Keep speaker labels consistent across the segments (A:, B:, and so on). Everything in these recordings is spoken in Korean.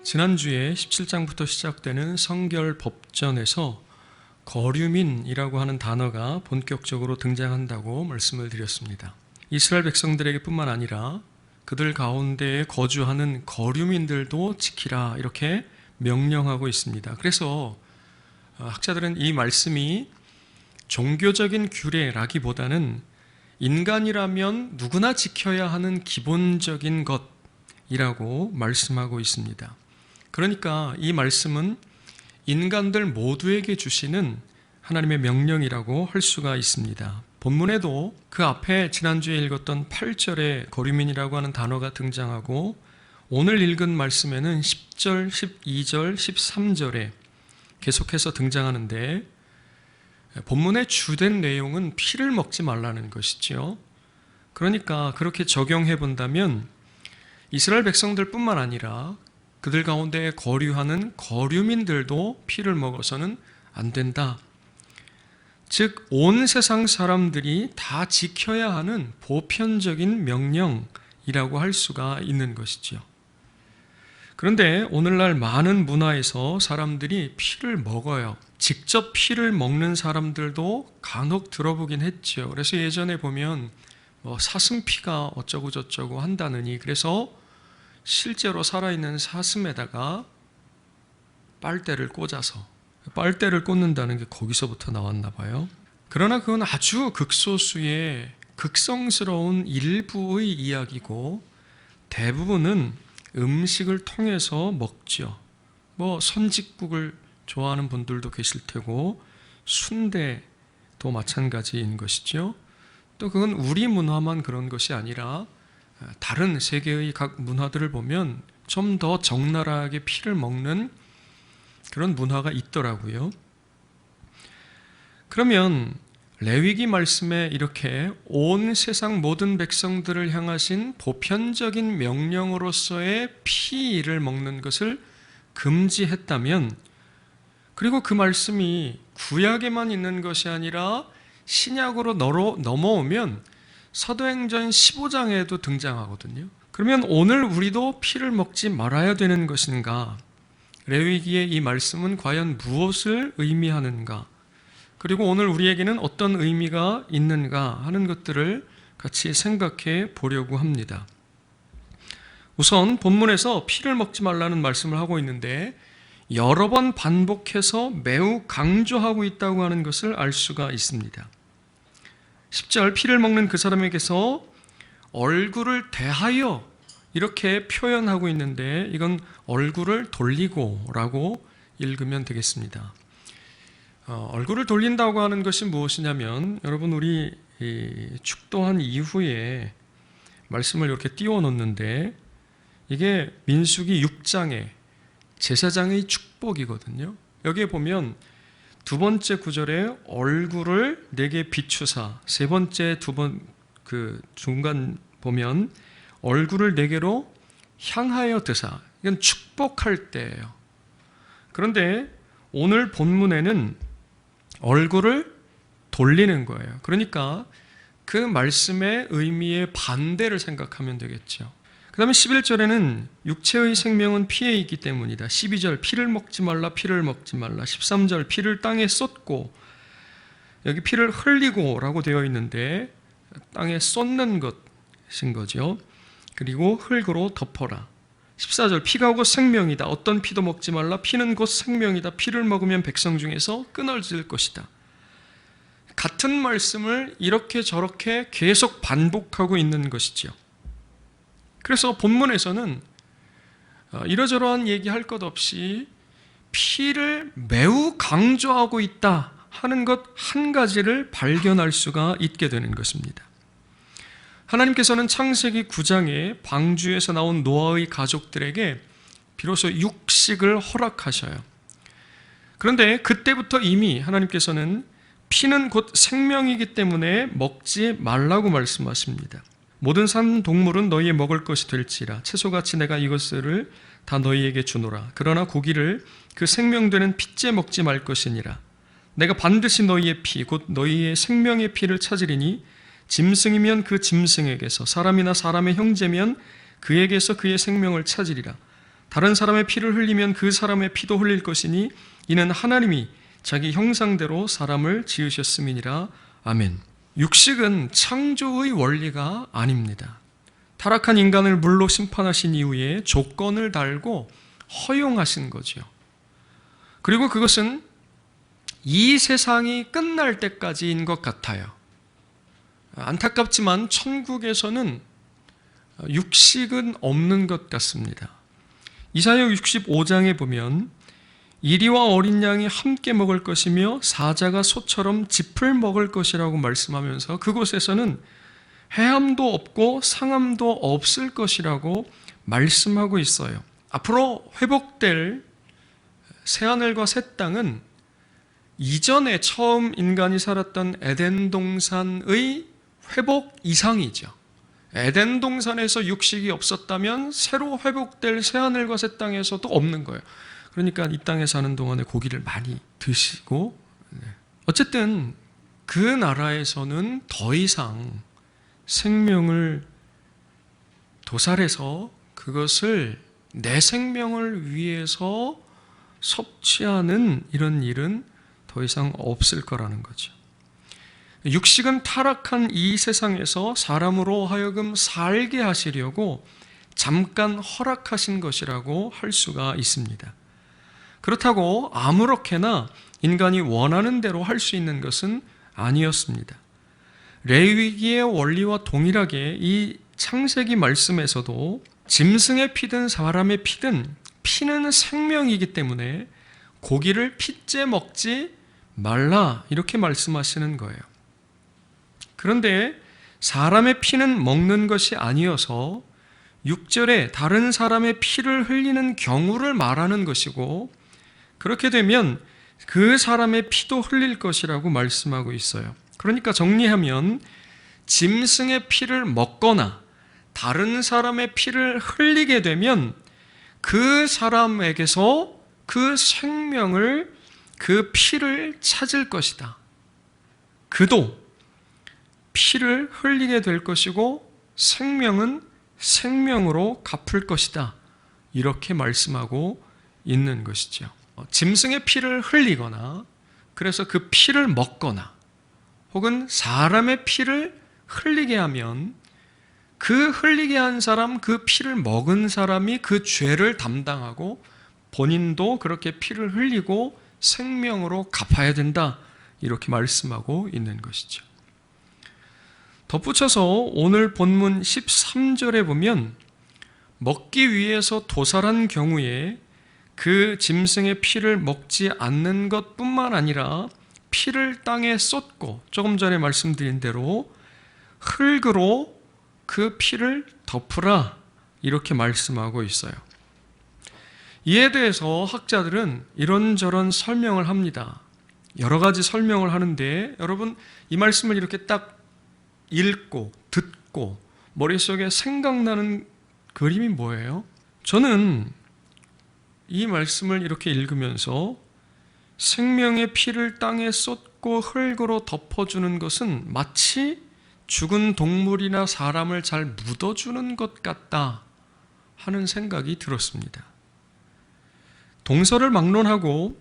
A: 지난주에 17장부터 시작되는 성결 법전에서 거류민이라고 하는 단어가 본격적으로 등장한다고 말씀을 드렸습니다. 이스라엘 백성들에게 뿐만 아니라 그들 가운데에 거주하는 거류민들도 지키라 이렇게 명령하고 있습니다. 그래서 학자들은 이 말씀이 종교적인 규례라기보다는 인간이라면 누구나 지켜야 하는 기본적인 것이라고 말씀하고 있습니다. 그러니까 이 말씀은 인간들 모두에게 주시는 하나님의 명령이라고 할 수가 있습니다. 본문에도 그 앞에 지난주에 읽었던 8절에 거류민이라고 하는 단어가 등장하고 오늘 읽은 말씀에는 10절, 12절, 13절에 계속해서 등장하는데 본문의 주된 내용은 피를 먹지 말라는 것이지요. 그러니까 그렇게 적용해 본다면 이스라엘 백성들뿐만 아니라 그들 가운데 거류하는 거류민들도 피를 먹어서는 안 된다. 즉, 온 세상 사람들이 다 지켜야 하는 보편적인 명령이라고 할 수가 있는 것이지요. 그런데 오늘날 많은 문화에서 사람들이 피를 먹어요. 직접 피를 먹는 사람들도 간혹 들어보긴 했죠. 그래서 예전에 보면 사슴피가 어쩌고 저쩌고 한다느니 그래서 실제로 살아있는 사슴에다가 빨대를 꽂아서 빨대를 꽂는다는 게 거기서부터 나왔나 봐요. 그러나 그건 아주 극소수의 극성스러운 일부의 이야기고 대부분은 음식을 통해서 먹죠. 선짓국을 좋아하는 분들도 계실 테고 순대도 마찬가지인 것이죠. 또 그건 우리 문화만 그런 것이 아니라 다른 세계의 각 문화들을 보면 좀 더 적나라하게 피를 먹는 그런 문화가 있더라고요. 그러면 레위기 말씀에 이렇게 온 세상 모든 백성들을 향하신 보편적인 명령으로서의 피를 먹는 것을 금지했다면, 그리고 그 말씀이 구약에만 있는 것이 아니라 신약으로 넘어오면 사도행전 15장에도 등장하거든요. 그러면 오늘 우리도 피를 먹지 말아야 되는 것인가? 레위기의 이 말씀은 과연 무엇을 의미하는가? 그리고 오늘 우리에게는 어떤 의미가 있는가 하는 것들을 같이 생각해 보려고 합니다. 우선 본문에서 피를 먹지 말라는 말씀을 하고 있는데 여러 번 반복해서 매우 강조하고 있다고 하는 것을 알 수가 있습니다. 10절, 피를 먹는 그 사람에게서 얼굴을 대하여 이렇게 표현하고 있는데 이건 얼굴을 돌리고 라고 읽으면 되겠습니다. 얼굴을 돌린다고 하는 것이 무엇이냐면, 여러분 우리 축도한 이후에 말씀을 이렇게 띄워 놓는데 이게 민수기 6장의 제사장의 축복이거든요. 여기에 보면 두 번째 구절에 얼굴을 내게 비추사, 세 번째 그 중간 보면 얼굴을 내게로 향하여 드사. 이건 축복할 때예요. 그런데 오늘 본문에는 얼굴을 돌리는 거예요. 그러니까 그 말씀의 의미의 반대를 생각하면 되겠죠. 그 다음에 11절에는 육체의 생명은 피에 있기 때문이다. 12절 피를 먹지 말라, 피를 먹지 말라. 13절 피를 땅에 쏟고, 여기 피를 흘리고 라고 되어 있는데 땅에 쏟는 것인 거죠. 그리고 흙으로 덮어라. 14절 피가 곧 생명이다. 어떤 피도 먹지 말라. 피는 곧 생명이다. 피를 먹으면 백성 중에서 끊어질 것이다. 같은 말씀을 이렇게 저렇게 계속 반복하고 있는 것이죠. 그래서 본문에서는 이러저러한 얘기할 것 없이 피를 매우 강조하고 있다 하는 것 한 가지를 발견할 수가 있게 되는 것입니다. 하나님께서는 창세기 9장에 방주에서 나온 노아의 가족들에게 비로소 육식을 허락하셔요. 그런데 그때부터 이미 하나님께서는 피는 곧 생명이기 때문에 먹지 말라고 말씀하십니다. 모든 산 동물은 너희의 먹을 것이 될지라 채소같이 내가 이것을 다 너희에게 주노라. 그러나 고기를 그 생명되는 핏째 먹지 말 것이니라. 내가 반드시 너희의 피 곧 너희의 생명의 피를 찾으리니 짐승이면 그 짐승에게서, 사람이나 사람의 형제면 그에게서 그의 생명을 찾으리라. 다른 사람의 피를 흘리면 그 사람의 피도 흘릴 것이니 이는 하나님이 자기 형상대로 사람을 지으셨음이니라. 아멘. 육식은 창조의 원리가 아닙니다. 타락한 인간을 물로 심판하신 이후에 조건을 달고 허용하신 거죠. 그리고 그것은 이 세상이 끝날 때까지인 것 같아요. 안타깝지만 천국에서는 육식은 없는 것 같습니다. 이사야 65장에 보면 이리와 어린 양이 함께 먹을 것이며 사자가 소처럼 짚을 먹을 것이라고 말씀하면서 그곳에서는 해함도 없고 상함도 없을 것이라고 말씀하고 있어요. 앞으로 회복될 새하늘과 새 땅은 이전에 처음 인간이 살았던 에덴 동산의 회복 이상이죠. 에덴 동산에서 육식이 없었다면 새로 회복될 새하늘과 새 땅에서도 없는 거예요. 그러니까 이 땅에 사는 동안에 고기를 많이 드시고, 어쨌든 그 나라에서는 더 이상 생명을 도살해서 그것을 내 생명을 위해서 섭취하는 이런 일은 더 이상 없을 거라는 거죠. 육식은 타락한 이 세상에서 사람으로 하여금 살게 하시려고 잠깐 허락하신 것이라고 할 수가 있습니다. 그렇다고 아무렇게나 인간이 원하는 대로 할 수 있는 것은 아니었습니다. 레위기의 원리와 동일하게 이 창세기 말씀에서도 짐승의 피든 사람의 피든 피는 생명이기 때문에 고기를 핏째 먹지 말라 이렇게 말씀하시는 거예요. 그런데 사람의 피는 먹는 것이 아니어서 6절에 다른 사람의 피를 흘리는 경우를 말하는 것이고, 그렇게 되면 그 사람의 피도 흘릴 것이라고 말씀하고 있어요. 그러니까 정리하면 짐승의 피를 먹거나 다른 사람의 피를 흘리게 되면 그 사람에게서 그 생명을, 그 피를 찾을 것이다. 그도 피를 흘리게 될 것이고 생명은 생명으로 갚을 것이다. 이렇게 말씀하고 있는 것이죠. 짐승의 피를 흘리거나 그래서 그 피를 먹거나 혹은 사람의 피를 흘리게 하면 그 흘리게 한 사람, 그 피를 먹은 사람이 그 죄를 담당하고 본인도 그렇게 피를 흘리고 생명으로 갚아야 된다. 이렇게 말씀하고 있는 것이죠. 덧붙여서 오늘 본문 13절에 보면 먹기 위해서 도살한 경우에 그 짐승의 피를 먹지 않는 것뿐만 아니라 피를 땅에 쏟고 조금 전에 말씀드린 대로 흙으로 그 피를 덮으라 이렇게 말씀하고 있어요. 이에 대해서 학자들은 이런저런 설명을 합니다. 여러 가지 설명을 하는데 여러분 이 말씀을 이렇게 딱 읽고 듣고 머릿속에 생각나는 그림이 뭐예요? 저는 이 말씀을 이렇게 읽으면서 생명의 피를 땅에 쏟고 흙으로 덮어주는 것은 마치 죽은 동물이나 사람을 잘 묻어주는 것 같다 하는 생각이 들었습니다. 동서를 막론하고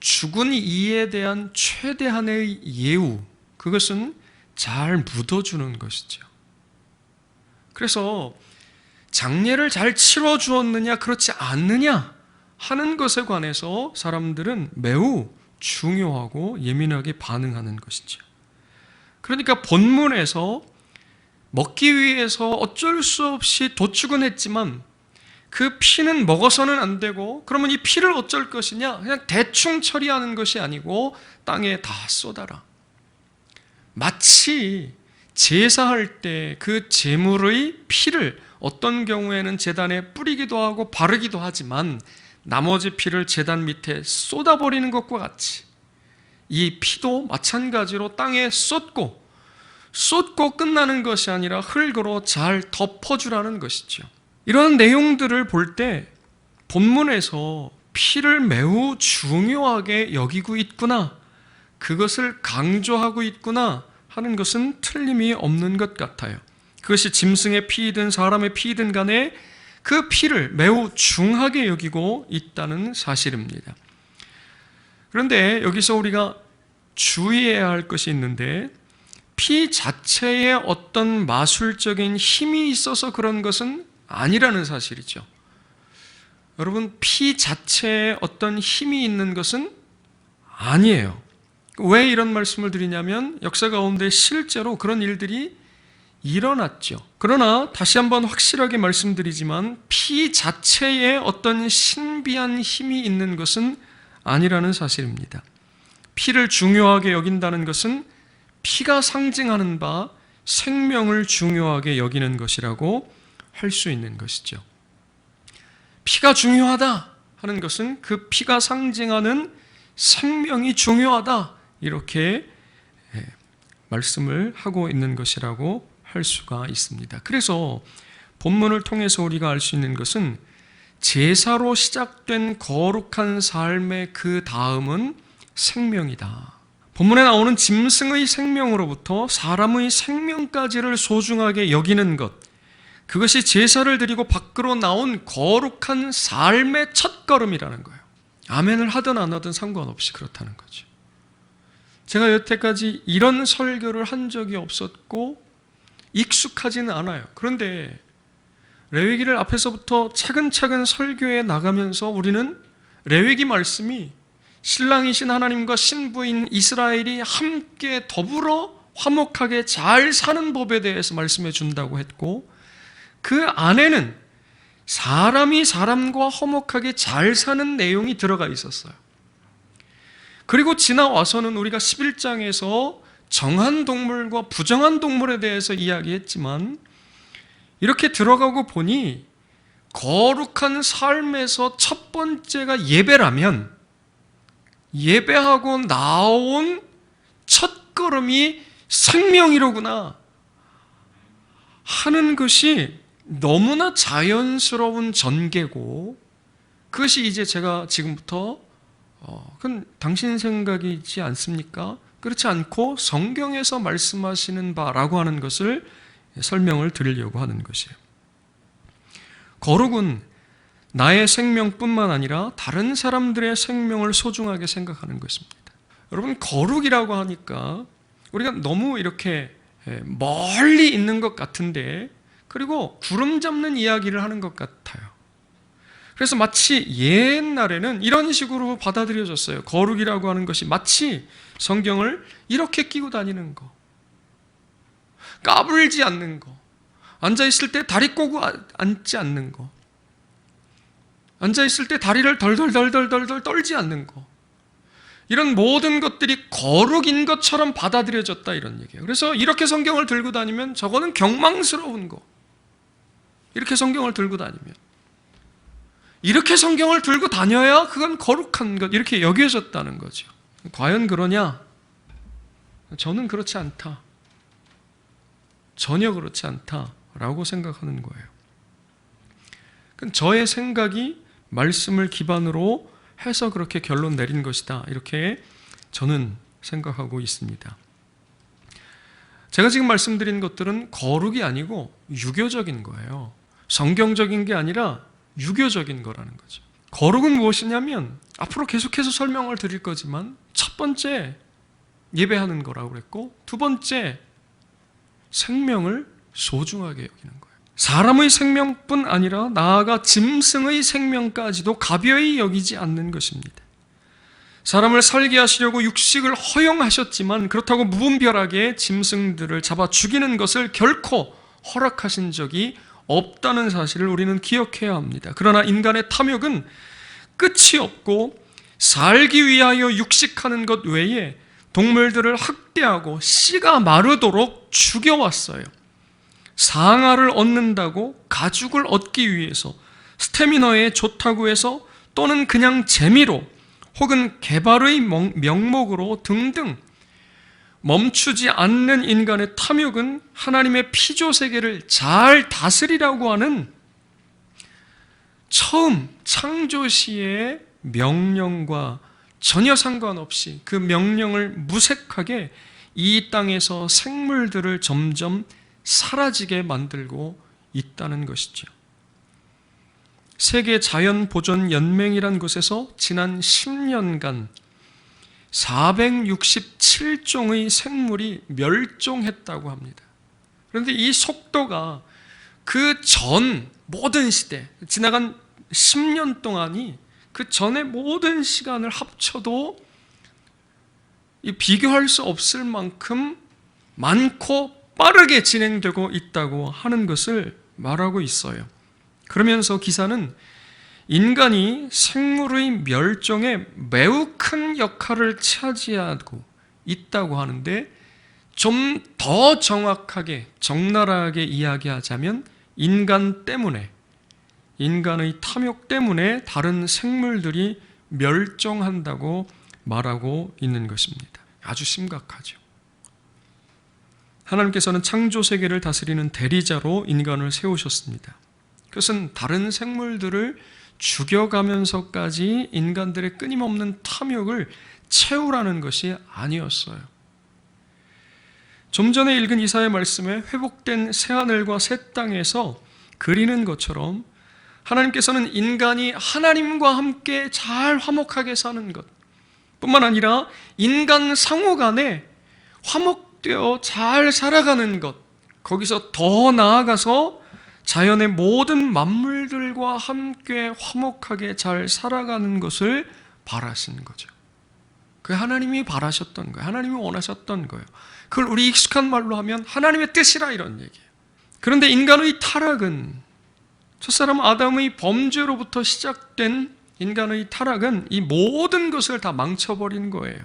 A: 죽은 이에 대한 최대한의 예우, 그것은 잘 묻어주는 것이죠. 그래서 장례를 잘 치러주었느냐 그렇지 않느냐 하는 것에 관해서 사람들은 매우 중요하고 예민하게 반응하는 것이죠. 그러니까 본문에서 먹기 위해서 어쩔 수 없이 도축은 했지만 그 피는 먹어서는 안 되고, 그러면 이 피를 어쩔 것이냐? 그냥 대충 처리하는 것이 아니고 땅에 다 쏟아라. 마치 제사할 때 그 제물의 피를 어떤 경우에는 제단에 뿌리기도 하고 바르기도 하지만 나머지 피를 제단 밑에 쏟아버리는 것과 같이 이 피도 마찬가지로 땅에 쏟고 끝나는 것이 아니라 흙으로 잘 덮어주라는 것이죠. 이런 내용들을 볼 때 본문에서 피를 매우 중요하게 여기고 있구나, 그것을 강조하고 있구나 하는 것은 틀림이 없는 것 같아요. 그것이 짐승의 피이든 사람의 피이든 간에 그 피를 매우 중하게 여기고 있다는 사실입니다. 그런데 여기서 우리가 주의해야 할 것이 있는데, 피 자체에 어떤 마술적인 힘이 있어서 그런 것은 아니라는 사실이죠. 여러분, 피 자체에 어떤 힘이 있는 것은 아니에요. 왜 이런 말씀을 드리냐면, 역사 가운데 실제로 그런 일들이 일어났죠. 그러나 다시 한번 확실하게 말씀드리지만, 피 자체에 어떤 신비한 힘이 있는 것은 아니라는 사실입니다. 피를 중요하게 여긴다는 것은 피가 상징하는 바 생명을 중요하게 여기는 것이라고 할 수 있는 것이죠. 피가 중요하다 하는 것은 그 피가 상징하는 생명이 중요하다, 이렇게 말씀을 하고 있는 것이라고 할 수가 있습니다. 그래서 본문을 통해서 우리가 알 수 있는 것은, 제사로 시작된 거룩한 삶의 그 다음은 생명이다. 본문에 나오는 짐승의 생명으로부터 사람의 생명까지를 소중하게 여기는 것, 그것이 제사를 드리고 밖으로 나온 거룩한 삶의 첫걸음이라는 거예요. 아멘을 하든 안 하든 상관없이 그렇다는 거죠. 제가 여태까지 이런 설교를 한 적이 없었고 익숙하지는 않아요. 그런데 레위기를 앞에서부터 차근차근 설교해 나가면서 우리는 레위기 말씀이 신랑이신 하나님과 신부인 이스라엘이 함께 더불어 화목하게 잘 사는 법에 대해서 말씀해 준다고 했고, 그 안에는 사람이 사람과 화목하게 잘 사는 내용이 들어가 있었어요. 그리고 지나와서는 우리가 11장에서 정한 동물과 부정한 동물에 대해서 이야기했지만, 이렇게 들어가고 보니 거룩한 삶에서 첫 번째가 예배라면, 예배하고 나온 첫걸음이 생명이로구나 하는 것이 너무나 자연스러운 전개고, 그것이 이제 제가 지금부터 그건 당신 생각이지 않습니까? 그렇지 않고 성경에서 말씀하시는 바라고 하는 것을 설명을 드리려고 하는 것이에요. 거룩은 나의 생명뿐만 아니라 다른 사람들의 생명을 소중하게 생각하는 것입니다. 여러분, 거룩이라고 하니까 우리가 너무 이렇게 멀리 있는 것 같은데, 그리고 구름 잡는 이야기를 하는 것 같아요. 그래서 마치 옛날에는 이런 식으로 받아들여졌어요. 거룩이라고 하는 것이 마치 성경을 이렇게 끼고 다니는 거, 까불지 않는 거, 앉아있을 때 다리 꼬고 앉지 않는 거, 앉아있을 때 다리를 덜덜덜덜덜 떨지 않는 거, 이런 모든 것들이 거룩인 것처럼 받아들여졌다, 이런 얘기예요. 그래서 이렇게 성경을 들고 다니면 저거는 경망스러운 거, 이렇게 성경을 들고 다니면, 이렇게 성경을 들고 다녀야 그건 거룩한 것, 이렇게 여겨졌다는 거죠. 과연 그러냐? 저는 그렇지 않다, 전혀 그렇지 않다라고 생각하는 거예요. 저의 생각이 말씀을 기반으로 해서 그렇게 결론 내린 것이다, 이렇게 저는 생각하고 있습니다. 제가 지금 말씀드린 것들은 거룩이 아니고 유교적인 거예요. 성경적인 게 아니라 유교적인 거라는 거죠. 거룩은 무엇이냐면, 앞으로 계속해서 설명을 드릴 거지만, 첫 번째 예배하는 거라고 그랬고, 두 번째 생명을 소중하게 여기는 거예요. 사람의 생명뿐 아니라 나아가 짐승의 생명까지도 가벼이 여기지 않는 것입니다. 사람을 살게 하시려고 육식을 허용하셨지만, 그렇다고 무분별하게 짐승들을 잡아 죽이는 것을 결코 허락하신 적이 없다는 사실을 우리는 기억해야 합니다. 그러나 인간의 탐욕은 끝이 없고, 살기 위하여 육식하는 것 외에 동물들을 학대하고 씨가 마르도록 죽여왔어요. 상아를 얻는다고, 가죽을 얻기 위해서, 스태미너에 좋다고 해서, 또는 그냥 재미로, 혹은 개발의 명목으로 등등 멈추지 않는 인간의 탐욕은 하나님의 피조 세계를 잘 다스리라고 하는 처음 창조시의 명령과 전혀 상관없이 그 명령을 무색하게 이 땅에서 생물들을 점점 사라지게 만들고 있다는 것이죠. 세계 자연보존연맹이란 곳에서 지난 10년간 467종의 생물이 멸종했다고 합니다. 그런데 이 속도가 그 전 모든 시대, 지나간 10년 동안이 그 전의 모든 시간을 합쳐도 비교할 수 없을 만큼 많고 빠르게 진행되고 있다고 하는 것을 말하고 있어요. 그러면서 기사는 인간이 생물의 멸종에 매우 큰 역할을 차지하고 있다고 하는데, 좀 더 정확하게 적나라하게 이야기하자면 인간 때문에, 인간의 탐욕 때문에 다른 생물들이 멸종한다고 말하고 있는 것입니다. 아주 심각하죠. 하나님께서는 창조 세계를 다스리는 대리자로 인간을 세우셨습니다. 그것은 다른 생물들을 죽여가면서까지 인간들의 끊임없는 탐욕을 채우라는 것이 아니었어요. 좀 전에 읽은 이사야 말씀에 회복된 새하늘과 새 땅에서 그리는 것처럼 하나님께서는 인간이 하나님과 함께 잘 화목하게 사는 것 뿐만 아니라 인간 상호 간에 화목되어 잘 살아가는 것, 거기서 더 나아가서 자연의 모든 만물들과 함께 화목하게 잘 살아가는 것을 바라시는 거죠. 그 하나님이 바라셨던 거예요. 하나님이 원하셨던 거예요. 그걸 우리 익숙한 말로 하면 하나님의 뜻이라 이런 얘기예요. 그런데 인간의 타락은, 첫사람 아담의 범죄로부터 시작된 인간의 타락은 이 모든 것을 다 망쳐버린 거예요.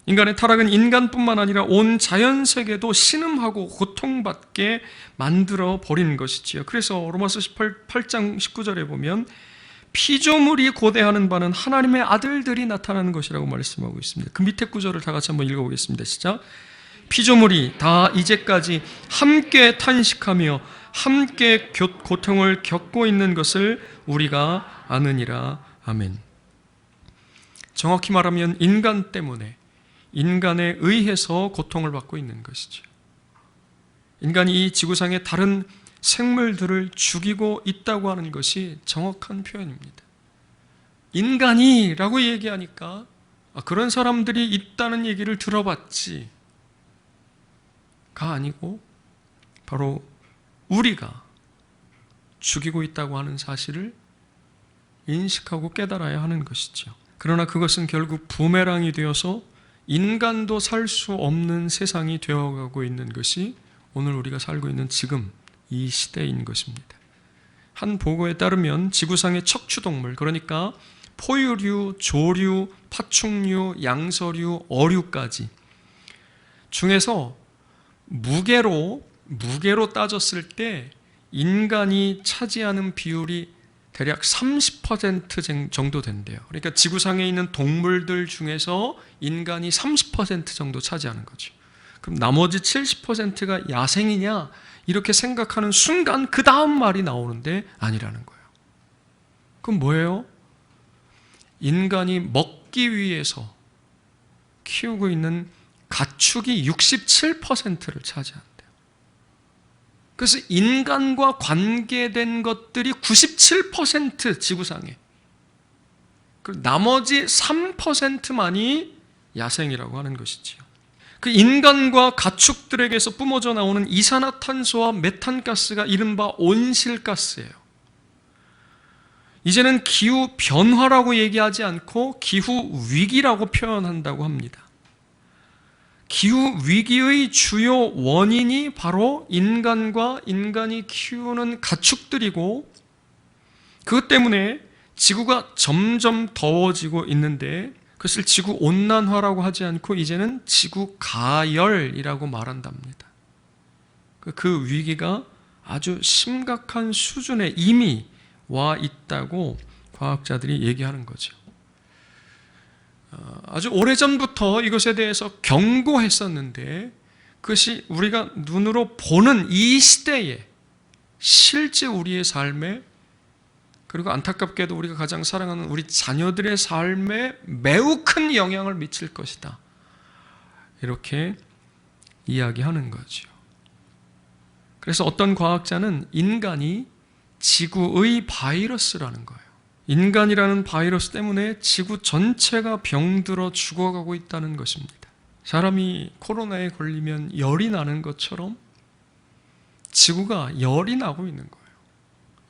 A: 인간의 타락은 인간뿐만 아니라 온 자연세계도 신음하고 고통받게 만들어 버린 것이지요. 그래서 로마서 8장 19절에 보면 피조물이 고대하는 바는 하나님의 아들들이 나타나는 것이라고 말씀하고 있습니다. 그 밑에 구절을 다 같이 한번 읽어보겠습니다. 시작. 피조물이 다 이제까지 함께 탄식하며 함께 고통을 겪고 있는 것을 우리가 아느니라. 아멘. 정확히 말하면 인간 때문에, 인간에 의해서 고통을 받고 있는 것이죠. 인간이 이 지구상의 다른 생물들을 죽이고 있다고 하는 것이 정확한 표현입니다. 인간이라고 얘기하니까 그런 사람들이 있다는 얘기를 들어봤지가 아니고 바로 우리가 죽이고 있다고 하는 사실을 인식하고 깨달아야 하는 것이죠. 그러나 그것은 결국 부메랑이 되어서 인간도 살 수 없는 세상이 되어가고 있는 것이 오늘 우리가 살고 있는 지금 이 시대인 것입니다. 한 보고에 따르면 지구상의 척추동물, 그러니까 포유류, 조류, 파충류, 양서류, 어류까지 중에서 무게로 따졌을 때 인간이 차지하는 비율이 대략 30% 정도 된대요. 그러니까 지구상에 있는 동물들 중에서 인간이 30% 정도 차지하는 거죠. 그럼 나머지 70%가 야생이냐? 이렇게 생각하는 순간 그 다음 말이 나오는데 아니라는 거예요. 그럼 뭐예요? 인간이 먹기 위해서 키우고 있는 가축이 67%를 차지한대요. 그래서 인간과 관계된 것들이 97% 지구상에. 나머지 3%만이 야생이라고 하는 것이지요. 그 인간과 가축들에게서 뿜어져 나오는 이산화탄소와 메탄가스가 이른바 온실가스예요. 이제는 기후 변화라고 얘기하지 않고 기후 위기라고 표현한다고 합니다. 기후 위기의 주요 원인이 바로 인간과 인간이 키우는 가축들이고, 그것 때문에 지구가 점점 더워지고 있는데 그것을 지구 온난화라고 하지 않고 이제는 지구 가열이라고 말한답니다. 그 위기가 아주 심각한 수준에 이미 와 있다고 과학자들이 얘기하는 거죠. 아주 오래전부터 이것에 대해서 경고했었는데 그것이 우리가 눈으로 보는 이 시대에 실제 우리의 삶에, 그리고 안타깝게도 우리가 가장 사랑하는 우리 자녀들의 삶에 매우 큰 영향을 미칠 것이다, 이렇게 이야기하는 거죠. 그래서 어떤 과학자는 인간이 지구의 바이러스라는 거예요. 인간이라는 바이러스 때문에 지구 전체가 병들어 죽어가고 있다는 것입니다. 사람이 코로나에 걸리면 열이 나는 것처럼 지구가 열이 나고 있는 거예요.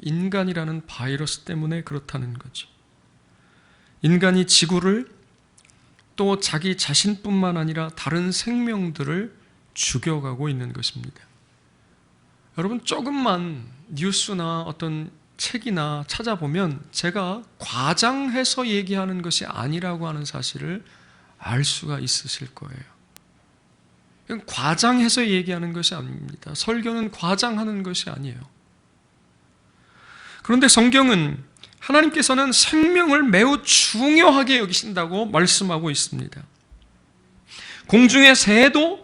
A: 인간이라는 바이러스 때문에 그렇다는 거죠. 인간이 지구를 또 자기 자신뿐만 아니라 다른 생명들을 죽여가고 있는 것입니다. 여러분, 조금만 뉴스나 어떤 책이나 찾아보면 제가 과장해서 얘기하는 것이 아니라고 하는 사실을 알 수가 있으실 거예요. 이건 과장해서 얘기하는 것이 아닙니다. 설교는 과장하는 것이 아니에요. 그런데 성경은 하나님께서는 생명을 매우 중요하게 여기신다고 말씀하고 있습니다. 공중의 새도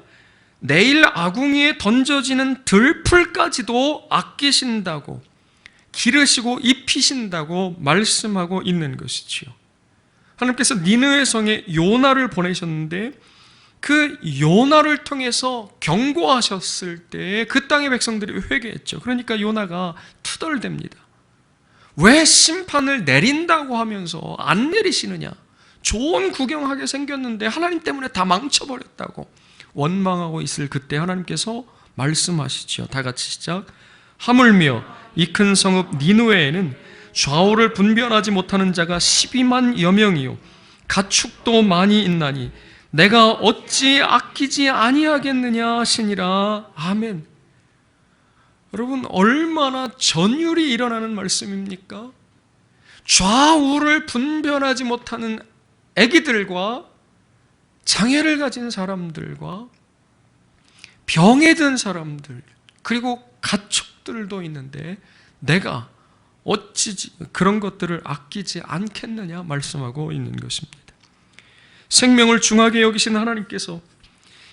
A: 내일 아궁이에 던져지는 들풀까지도 아끼신다고, 기르시고 입히신다고 말씀하고 있는 것이지요. 하나님께서 니느웨 성에 요나를 보내셨는데 그 요나를 통해서 경고하셨을 때 그 땅의 백성들이 회개했죠. 그러니까 요나가 투덜댑니다. 왜 심판을 내린다고 하면서 안 내리시느냐? 좋은 구경하게 생겼는데 하나님 때문에 다 망쳐버렸다고 원망하고 있을 그때 하나님께서 말씀하시죠. 다 같이 시작. 하물며 이 큰 성읍 니느웨에는 좌우를 분별하지 못하는 자가 12만여 명이요 가축도 많이 있나니 내가 어찌 아끼지 아니하겠느냐 하시니라. 아멘. 여러분, 얼마나 전율이 일어나는 말씀입니까? 좌우를 분별하지 못하는 아기들과 장애를 가진 사람들과 병에 든 사람들, 그리고 가축들도 있는데 내가 어찌 그런 것들을 아끼지 않겠느냐 말씀하고 있는 것입니다. 생명을 중하게 여기신 하나님께서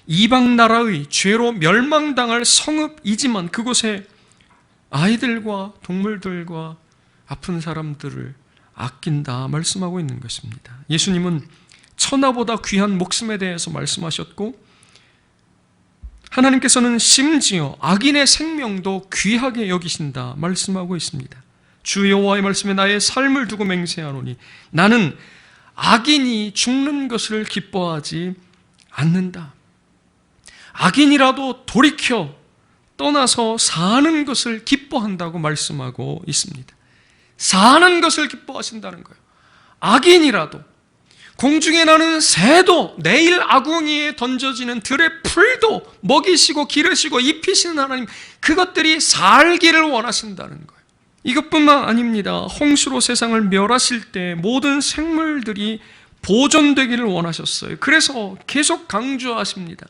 A: 이방 나라의 죄로 멸망당할 성읍이지만 그곳에 아이들과 동물들과 아픈 사람들을 아낀다 말씀하고 있는 것입니다. 예수님은 천하보다 귀한 목숨에 대해서 말씀하셨고 하나님께서는 심지어 악인의 생명도 귀하게 여기신다 말씀하고 있습니다. 주 여호와의 말씀에 나의 삶을 두고 맹세하노니 나는 악인이 죽는 것을 기뻐하지 않는다. 악인이라도 돌이켜 떠나서 사는 것을 기뻐한다고 말씀하고 있습니다. 사는 것을 기뻐하신다는 거예요. 악인이라도, 공중에 나는 새도, 내일 아궁이에 던져지는 들의 풀도 먹이시고 기르시고 입히시는 하나님, 그것들이 살기를 원하신다는 거예요. 이것뿐만 아닙니다. 홍수로 세상을 멸하실 때 모든 생물들이 보존되기를 원하셨어요. 그래서 계속 강조하십니다.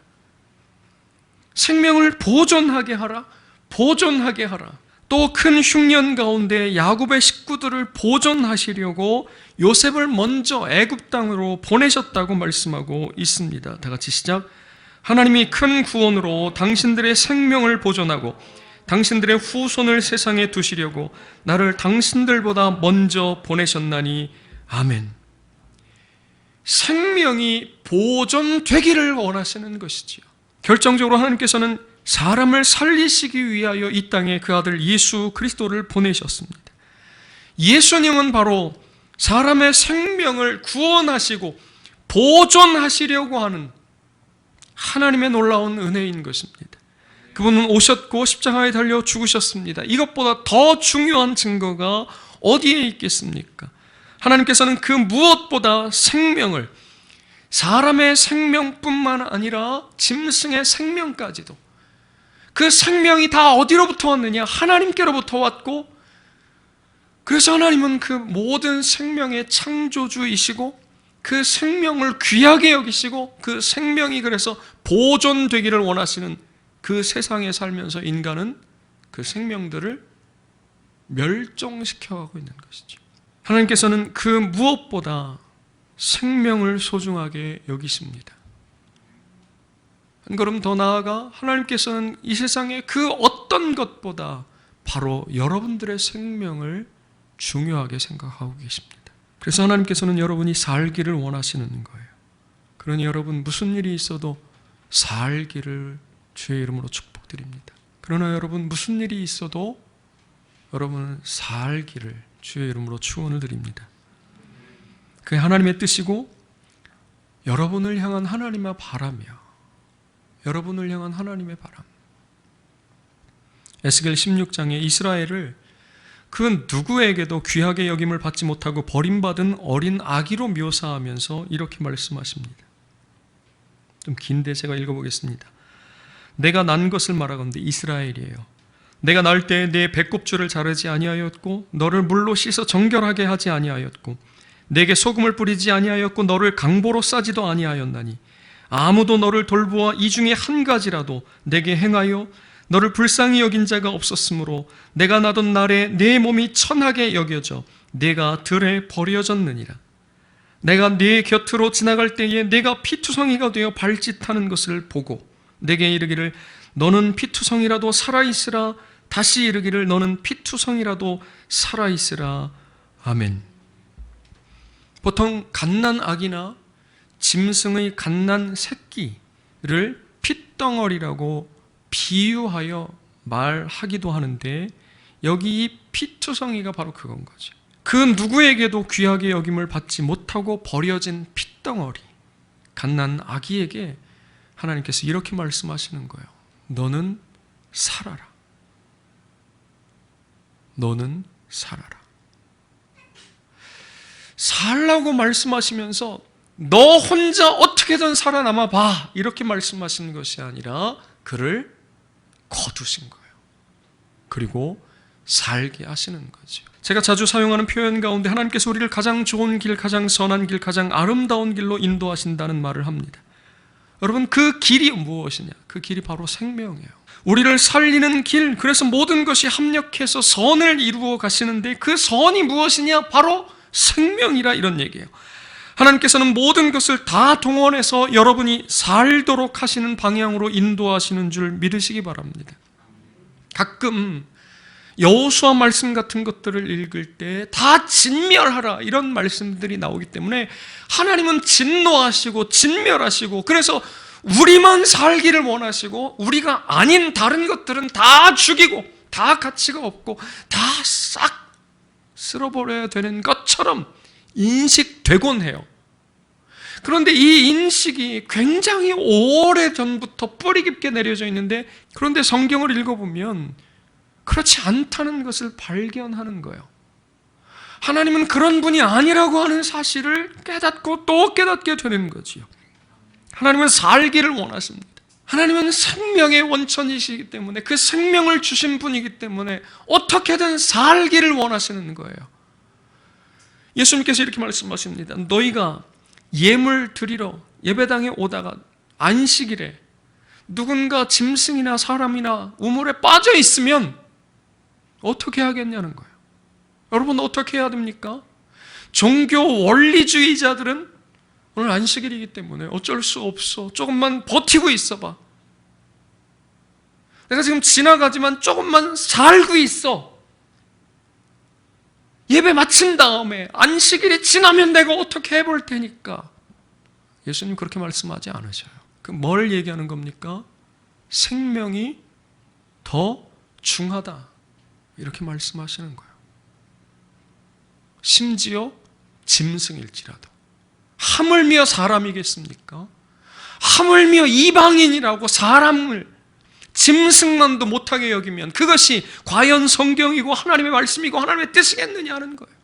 A: 생명을 보존하게 하라, 보존하게 하라. 또 큰 흉년 가운데 야곱의 식구들을 보존하시려고 요셉을 먼저 애굽 땅으로 보내셨다고 말씀하고 있습니다. 다 같이 시작. 하나님이 큰 구원으로 당신들의 생명을 보존하고 당신들의 후손을 세상에 두시려고 나를 당신들보다 먼저 보내셨나니 아멘. 생명이 보존되기를 원하시는 것이지요. 결정적으로 하나님께서는 사람을 살리시기 위하여 이 땅에 그 아들 예수 그리스도를 보내셨습니다. 예수님은 바로 사람의 생명을 구원하시고 보존하시려고 하는 하나님의 놀라운 은혜인 것입니다. 그분은 오셨고 십자가에 달려 죽으셨습니다. 이것보다 더 중요한 증거가 어디에 있겠습니까? 하나님께서는 그 무엇보다 생명을, 사람의 생명뿐만 아니라 짐승의 생명까지도, 그 생명이 다 어디로부터 왔느냐? 하나님께로부터 왔고, 그래서 하나님은 그 모든 생명의 창조주이시고 그 생명을 귀하게 여기시고 그 생명이 그래서 보존되기를 원하시는 그 세상에 살면서 인간은 그 생명들을 멸종시켜가고 있는 것이죠. 하나님께서는 그 무엇보다 생명을 소중하게 여기십니다. 한 걸음 더 나아가 하나님께서는 이 세상의 그 어떤 것보다 바로 여러분들의 생명을 중요하게 생각하고 계십니다. 그래서 하나님께서는 여러분이 살기를 원하시는 거예요. 그러니 여러분 무슨 일이 있어도 살기를 주의 이름으로 축복드립니다. 그러나 여러분 무슨 일이 있어도 여러분은 살기를 주의 이름으로 축원을 드립니다. 그게 하나님의 뜻이고 여러분을 향한 하나님의 바람이야. 여러분을 향한 하나님의 바람. 에스겔 16장에 이스라엘을 그 누구에게도 귀하게 여김을 받지 못하고 버림받은 어린 아기로 묘사하면서 이렇게 말씀하십니다. 좀 긴데 제가 읽어보겠습니다. 내가 난 것을 말하건대 이스라엘이에요. 내가 날 때 내 배꼽줄을 자르지 아니하였고 너를 물로 씻어 정결하게 하지 아니하였고 내게 소금을 뿌리지 아니하였고 너를 강보로 싸지도 아니하였나니 아무도 너를 돌보아 이 중에 한 가지라도 내게 행하여 너를 불쌍히 여긴 자가 없었으므로 내가 나던 날에 내 몸이 천하게 여겨져 내가 들에 버려졌느니라. 내가 네 곁으로 지나갈 때에 내가 피투성이가 되어 발짓하는 것을 보고 내게 이르기를 너는 피투성이라도 살아있으라. 다시 이르기를 너는 피투성이라도 살아있으라. 아멘. 보통 갓난 아기나 짐승의 갓난 새끼를 핏덩어리라고 비유하여 말하기도 하는데 여기 이 피투성이가 바로 그건 거죠. 그 누구에게도 귀하게 여김을 받지 못하고 버려진 핏덩어리, 갓난 아기에게 하나님께서 이렇게 말씀하시는 거예요. 너는 살아라. 너는 살아라. 살라고 말씀하시면서 너 혼자 어떻게든 살아남아 봐 이렇게 말씀하시는 것이 아니라 그를 거두신 거예요. 그리고 살게 하시는 거죠. 제가 자주 사용하는 표현 가운데 하나님께서 우리를 가장 좋은 길, 가장 선한 길, 가장 아름다운 길로 인도하신다는 말을 합니다. 여러분 그 길이 무엇이냐? 그 길이 바로 생명이에요. 우리를 살리는 길, 그래서 모든 것이 합력해서 선을 이루어 가시는데 그 선이 무엇이냐? 바로 생명이라 이런 얘기예요. 하나님께서는 모든 것을 다 동원해서 여러분이 살도록 하시는 방향으로 인도하시는 줄 믿으시기 바랍니다. 가끔 여호수아 말씀 같은 것들을 읽을 때 다 진멸하라 이런 말씀들이 나오기 때문에 하나님은 진노하시고 진멸하시고 그래서 우리만 살기를 원하시고 우리가 아닌 다른 것들은 다 죽이고 다 가치가 없고 다 싹 쓸어버려야 되는 것처럼 인식되곤 해요. 그런데 이 인식이 굉장히 오래전부터 뿌리 깊게 내려져 있는데 그런데 성경을 읽어보면 그렇지 않다는 것을 발견하는 거예요. 하나님은 그런 분이 아니라고 하는 사실을 깨닫고 또 깨닫게 되는 거지요. 하나님은 살기를 원하십니다. 하나님은 생명의 원천이시기 때문에 그 생명을 주신 분이기 때문에 어떻게든 살기를 원하시는 거예요. 예수님께서 이렇게 말씀하십니다. 너희가 예물 드리러 예배당에 오다가 안식일에 누군가 짐승이나 사람이나 우물에 빠져 있으면 어떻게 하겠냐는 거예요. 여러분 어떻게 해야 됩니까? 종교 원리주의자들은 오늘 안식일이기 때문에 어쩔 수 없어. 조금만 버티고 있어봐. 내가 지금 지나가지만 조금만 살고 있어. 예배 마친 다음에 안식일이 지나면 내가 어떻게 해볼 테니까. 예수님 그렇게 말씀하지 않으셔요. 그 뭘 얘기하는 겁니까? 생명이 더 중하다 이렇게 말씀하시는 거예요. 심지어 짐승일지라도 하물며 사람이겠습니까? 하물며 이방인이라고 사람을 짐승만도 못하게 여기면 그것이 과연 성경이고 하나님의 말씀이고 하나님의 뜻이겠느냐 하는 거예요.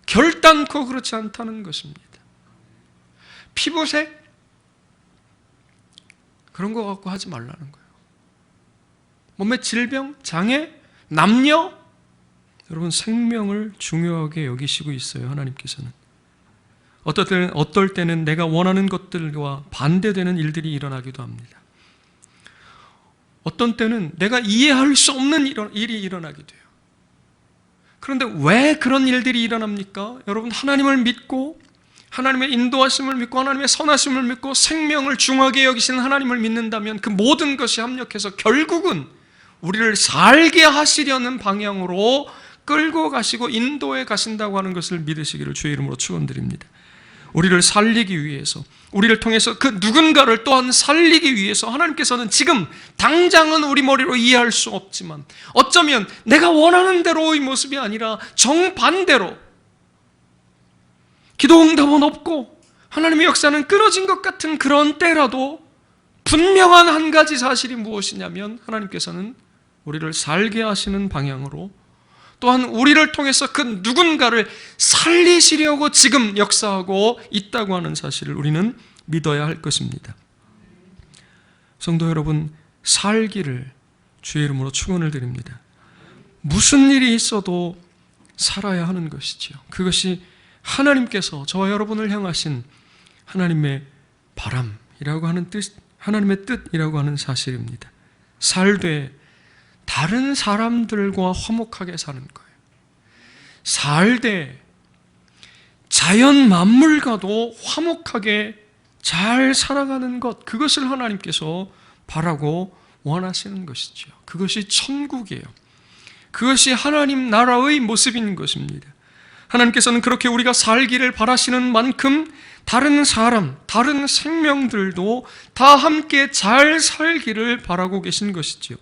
A: 결단코 그렇지 않다는 것입니다. 피부색 그런 거 갖고 하지 말라는 거예요. 몸의 질병, 장애, 남녀 여러분 생명을 중요하게 여기시고 있어요. 하나님께서는 어떨 때는 내가 원하는 것들과 반대되는 일들이 일어나기도 합니다. 어떤 때는 내가 이해할 수 없는 일이 일어나기도 해요. 그런데 왜 그런 일들이 일어납니까? 여러분 하나님을 믿고 하나님의 인도하심을 믿고 하나님의 선하심을 믿고 생명을 중하게 여기시는 하나님을 믿는다면 그 모든 것이 합력해서 결국은 우리를 살게 하시려는 방향으로 끌고 가시고 인도해 가신다고 하는 것을 믿으시기를 주의 이름으로 축원드립니다. 우리를 살리기 위해서, 우리를 통해서 그 누군가를 또한 살리기 위해서 하나님께서는 지금 당장은 우리 머리로 이해할 수 없지만 어쩌면 내가 원하는 대로의 모습이 아니라 정반대로 기도 응답은 없고 하나님의 역사는 끊어진 것 같은 그런 때라도 분명한 한 가지 사실이 무엇이냐면 하나님께서는 우리를 살게 하시는 방향으로 또한 우리를 통해서 그 누군가를 살리시려고 지금 역사하고 있다고 하는 사실을 우리는 믿어야 할 것입니다. 성도 여러분, 살기를 주의 이름으로 축원을 드립니다. 무슨 일이 있어도 살아야 하는 것이지요. 그것이 하나님께서 저와 여러분을 향하신 하나님의 바람이라고 하는 뜻, 하나님의 뜻이라고 하는 사실입니다. 살되 다른 사람들과 화목하게 사는 거예요. 살되 자연 만물과도 화목하게 잘 살아가는 것, 그것을 하나님께서 바라고 원하시는 것이죠. 그것이 천국이에요. 그것이 하나님 나라의 모습인 것입니다. 하나님께서는 그렇게 우리가 살기를 바라시는 만큼 다른 사람, 다른 생명들도 다 함께 잘 살기를 바라고 계신 것이지요.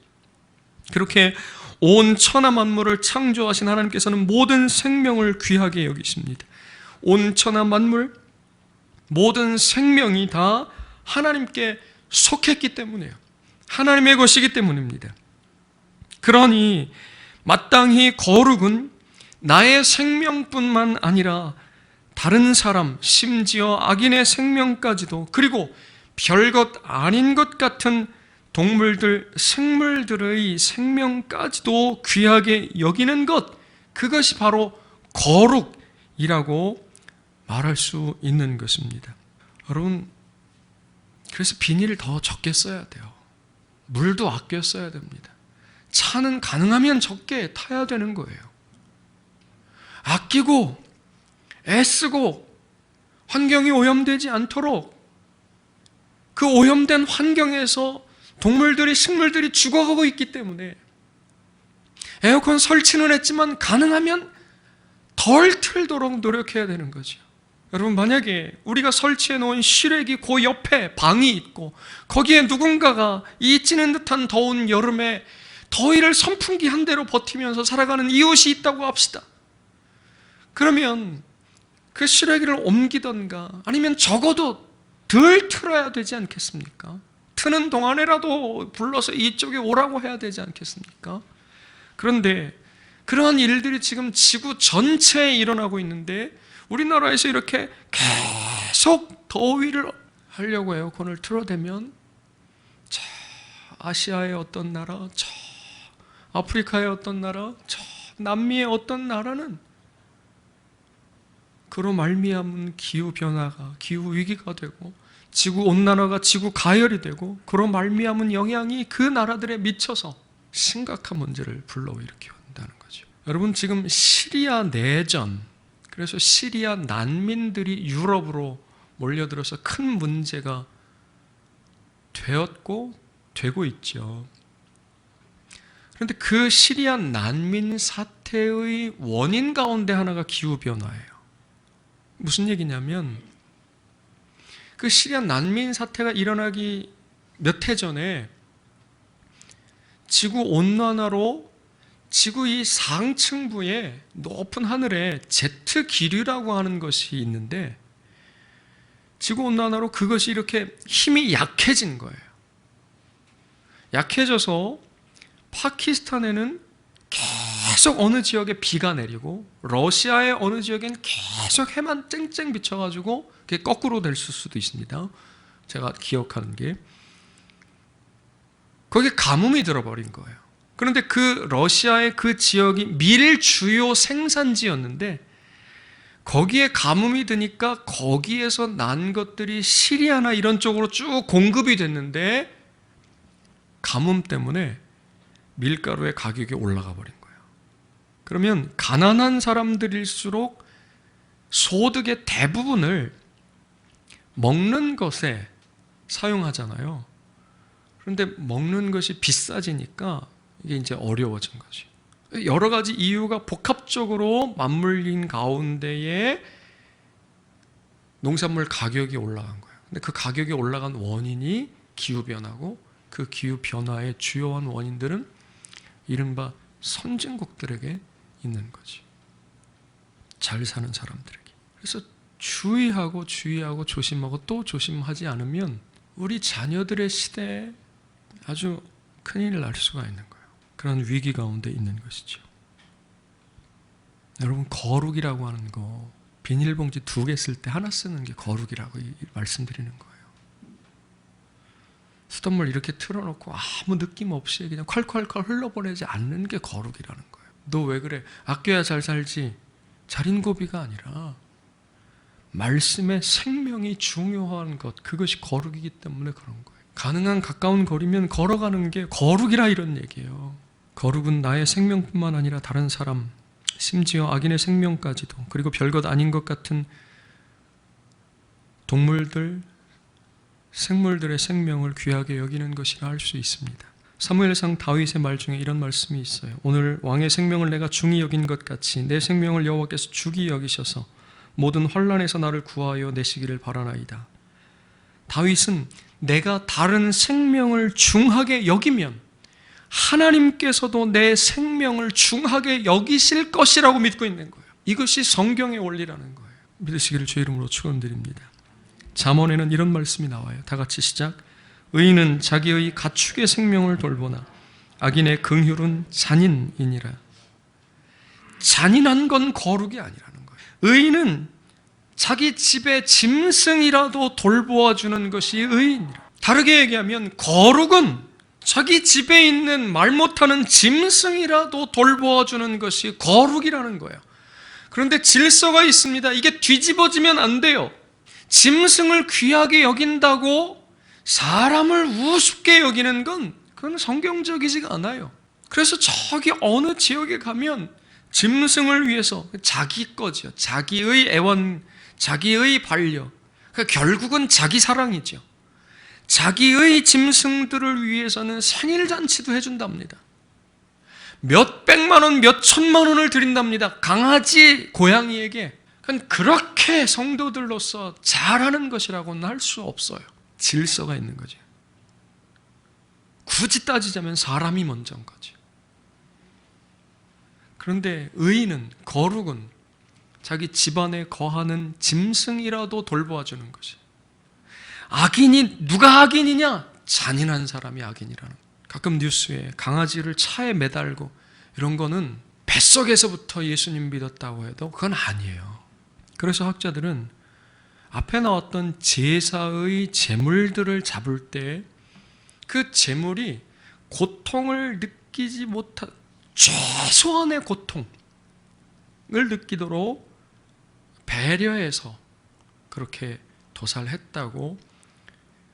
A: 그렇게 온 천하 만물을 창조하신 하나님께서는 모든 생명을 귀하게 여기십니다. 온 천하 만물, 모든 생명이 다 하나님께 속했기 때문이에요. 하나님의 것이기 때문입니다. 그러니 마땅히 거룩은 나의 생명뿐만 아니라 다른 사람, 심지어 악인의 생명까지도, 그리고 별것 아닌 것 같은 동물들, 생물들의 생명까지도 귀하게 여기는 것, 그것이 바로 거룩이라고 말할 수 있는 것입니다. 여러분, 그래서 비닐을 더 적게 써야 돼요. 물도 아껴 써야 됩니다. 차는 가능하면 적게 타야 되는 거예요. 아끼고 애쓰고 환경이 오염되지 않도록, 그 오염된 환경에서 동물들이, 식물들이 죽어가고 있기 때문에 에어컨 설치는 했지만 가능하면 덜 틀도록 노력해야 되는 거죠. 여러분, 만약에 우리가 설치해 놓은 실외기 그 옆에 방이 있고 거기에 누군가가 이 찌는 듯한 더운 여름에 더위를 선풍기 한 대로 버티면서 살아가는 이웃이 있다고 합시다. 그러면 그 실외기를 옮기던가 아니면 적어도 덜 틀어야 되지 않겠습니까? 트는 동안에라도 불러서 이쪽에 오라고 해야 되지 않겠습니까? 그런데 그러한 일들이 지금 지구 전체에 일어나고 있는데 우리나라에서 이렇게 계속 더위를 하려고 에어컨을 틀어대면 저 아시아의 어떤 나라, 저 아프리카의 어떤 나라, 저 남미의 어떤 나라는 그로 말미암은 기후변화가, 기후위기가 되고 지구온난화가 지구 가열이 되고 그로 말미암은 영향이 그 나라들에 미쳐서 심각한 문제를 불러일으켜 온다는 거죠. 여러분, 지금 시리아 내전, 그래서 시리아 난민들이 유럽으로 몰려들어서 큰 문제가 되었고 되고 있죠. 그런데 그 시리아 난민 사태의 원인 가운데 하나가 기후변화예요. 무슨 얘기냐면 그 시리아 난민 사태가 일어나기 몇 해 전에 지구 온난화로 지구 이 상층부에 높은 하늘에 제트 기류라고 하는 것이 있는데 지구 온난화로 그것이 이렇게 힘이 약해진 거예요. 약해져서 파키스탄에는 계속 어느 지역에 비가 내리고 러시아의 어느 지역엔 계속 해만 쨍쨍 비쳐가지고 그게 거꾸로 될 수도 있습니다. 제가 기억하는 게 거기에 가뭄이 들어버린 거예요. 그런데 그 러시아의 그 지역이 밀 주요 생산지였는데 거기에 가뭄이 드니까 거기에서 난 것들이 시리아나 이런 쪽으로 쭉 공급이 됐는데 가뭄 때문에 밀가루의 가격이 올라가 버린 거예요. 그러면 가난한 사람들일수록 소득의 대부분을 먹는 것에 사용하잖아요. 그런데 먹는 것이 비싸지니까 이게 이제 어려워진 거죠. 여러 가지 이유가 복합적으로 맞물린 가운데에 농산물 가격이 올라간 거예요. 근데 그 가격이 올라간 원인이 기후변화고, 그 기후변화의 주요한 원인들은 이른바 선진국들에게 있는 거지. 잘 사는 사람들에게. 그래서 주의하고 조심하고 또 조심하지 않으면 우리 자녀들의 시대에 아주 큰일 날 수가 있는 거예요. 그런 위기 가운데 있는 것이죠. 여러분, 거룩이라고 하는 거, 비닐봉지 2개 쓸 때 하나 쓰는 게 거룩이라고 말씀드리는 거예요. 수돗물 이렇게 틀어놓고 아무 느낌 없이 그냥 콸콸콸 흘러보내지 않는 게 거룩이라는 거예요. 너 왜 그래? 아껴야 잘 살지. 자린고비가 아니라 말씀의 생명이 중요한 것, 그것이 거룩이기 때문에 그런 거예요. 가능한 가까운 거리면 걸어가는 게 거룩이라, 이런 얘기예요. 거룩은 나의 생명뿐만 아니라 다른 사람, 심지어 악인의 생명까지도, 그리고 별것 아닌 것 같은 동물들, 생물들의 생명을 귀하게 여기는 것이라 할 수 있습니다. 사무엘상 다윗의 말 중에 이런 말씀이 있어요. 오늘 왕의 생명을 내가 중히 여긴 것 같이 내 생명을 여호와께서 중히 여기셔서 모든 환난에서 나를 구하여 내시기를 바라나이다. 다윗은 내가 다른 생명을 중하게 여기면 하나님께서도 내 생명을 중하게 여기실 것이라고 믿고 있는 거예요. 이것이 성경의 원리라는 거예요. 믿으시기를 주의 이름으로 축원드립니다. 잠언에는 이런 말씀이 나와요. 다 같이 시작. 의인은 자기의 가축의 생명을 돌보나 악인의 긍휼은 잔인이니라. 잔인한 건 거룩이 아니라는 거예요. 의인은 자기 집의 짐승이라도 돌보아주는 것이 의인이라. 다르게 얘기하면 거룩은 자기 집에 있는 말 못하는 짐승이라도 돌보아주는 것이 거룩이라는 거예요. 그런데 질서가 있습니다. 이게 뒤집어지면 안 돼요. 짐승을 귀하게 여긴다고 사람을 우습게 여기는 건 그건 성경적이지가 않아요. 그래서 저기 어느 지역에 가면 짐승을 위해서 자기 거죠. 자기의 애원, 자기의 반려. 그러니까 결국은 자기 사랑이죠. 자기의 짐승들을 위해서는 생일잔치도 해준답니다. 몇 백만 원, 몇 천만 원을 드린답니다. 강아지, 고양이에게. 그렇게 성도들로서 잘하는 것이라고는 할 수 없어요. 질서가 있는 거죠. 굳이 따지자면 사람이 먼저인 거죠. 그런데 의인은, 거룩은 자기 집안에 거하는 짐승이라도 돌보아주는 것이. 악인이, 누가 악인이냐? 잔인한 사람이 악인이라는. 가끔 뉴스에 강아지를 차에 매달고 이런 거는 뱃속에서부터 예수님 믿었다고 해도 그건 아니에요. 그래서 학자들은 앞에 나왔던 제사의 제물들을 잡을 때 그 제물이 고통을 느끼지 못한 최소한의 고통을 느끼도록 배려해서 그렇게 도살했다고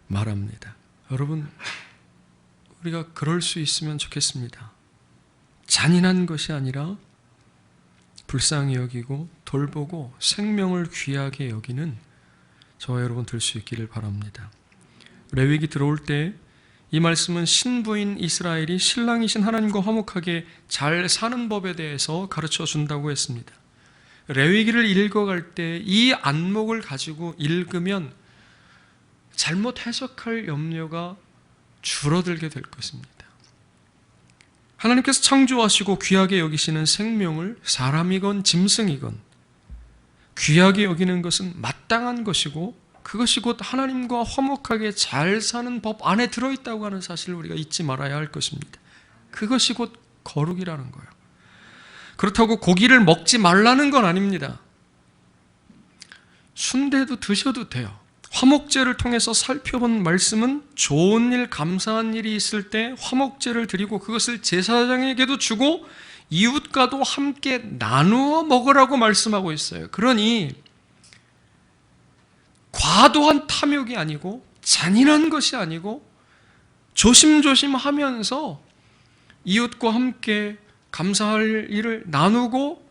A: 말합니다. 여러분, 우리가 그럴 수 있으면 좋겠습니다. 잔인한 것이 아니라 불쌍히 여기고 돌보고 생명을 귀하게 여기는 저와 여러분 될 수 있기를 바랍니다. 레위기 들어올 때 이 말씀은 신부인 이스라엘이 신랑이신 하나님과 화목하게 잘 사는 법에 대해서 가르쳐 준다고 했습니다. 레위기를 읽어갈 때 이 안목을 가지고 읽으면 잘못 해석할 염려가 줄어들게 될 것입니다. 하나님께서 창조하시고 귀하게 여기시는 생명을 사람이건 짐승이건 귀하게 여기는 것은 마땅한 것이고 그것이 곧 하나님과 화목하게 잘 사는 법 안에 들어있다고 하는 사실을 우리가 잊지 말아야 할 것입니다. 그것이 곧 거룩이라는 거예요. 그렇다고 고기를 먹지 말라는 건 아닙니다. 순대도 드셔도 돼요. 화목제를 통해서 살펴본 말씀은 좋은 일, 감사한 일이 있을 때 화목제를 드리고 그것을 제사장에게도 주고 이웃과도 함께 나누어 먹으라고 말씀하고 있어요. 그러니 과도한 탐욕이 아니고 잔인한 것이 아니고 조심조심 하면서 이웃과 함께 감사할 일을 나누고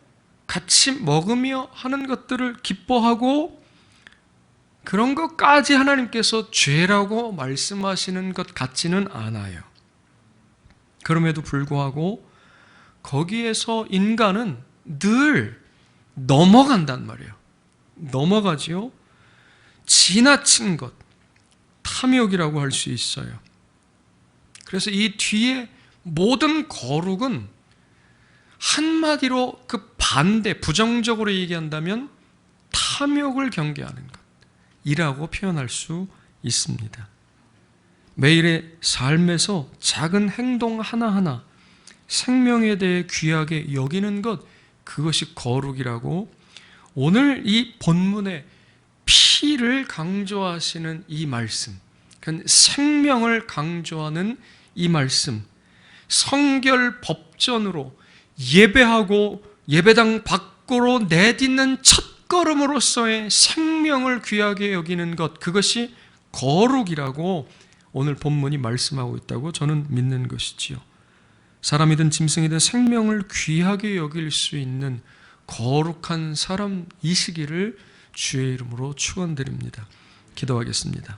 A: 같이 먹으며 하는 것들을 기뻐하고 그런 것까지 하나님께서 죄라고 말씀하시는 것 같지는 않아요. 그럼에도 불구하고 거기에서 인간은 늘 넘어간단 말이에요. 넘어가지요. 지나친 것, 탐욕이라고 할 수 있어요. 그래서 이 뒤에 모든 거룩은 한마디로 그 반대, 부정적으로 얘기한다면 탐욕을 경계하는 것이라고 표현할 수 있습니다. 매일의 삶에서 작은 행동 하나하나 생명에 대해 귀하게 여기는 것, 그것이 거룩이라고 오늘 이 본문의 피를 강조하시는 이 말씀, 그건 생명을 강조하는 이 말씀, 성결 법전으로 예배하고 예배당 밖으로 내딛는 첫걸음으로서의 생명을 귀하게 여기는 것, 그것이 거룩이라고 오늘 본문이 말씀하고 있다고 저는 믿는 것이지요. 사람이든 짐승이든 생명을 귀하게 여길 수 있는 거룩한 사람이시기를 주의 이름으로 축원드립니다. 기도하겠습니다.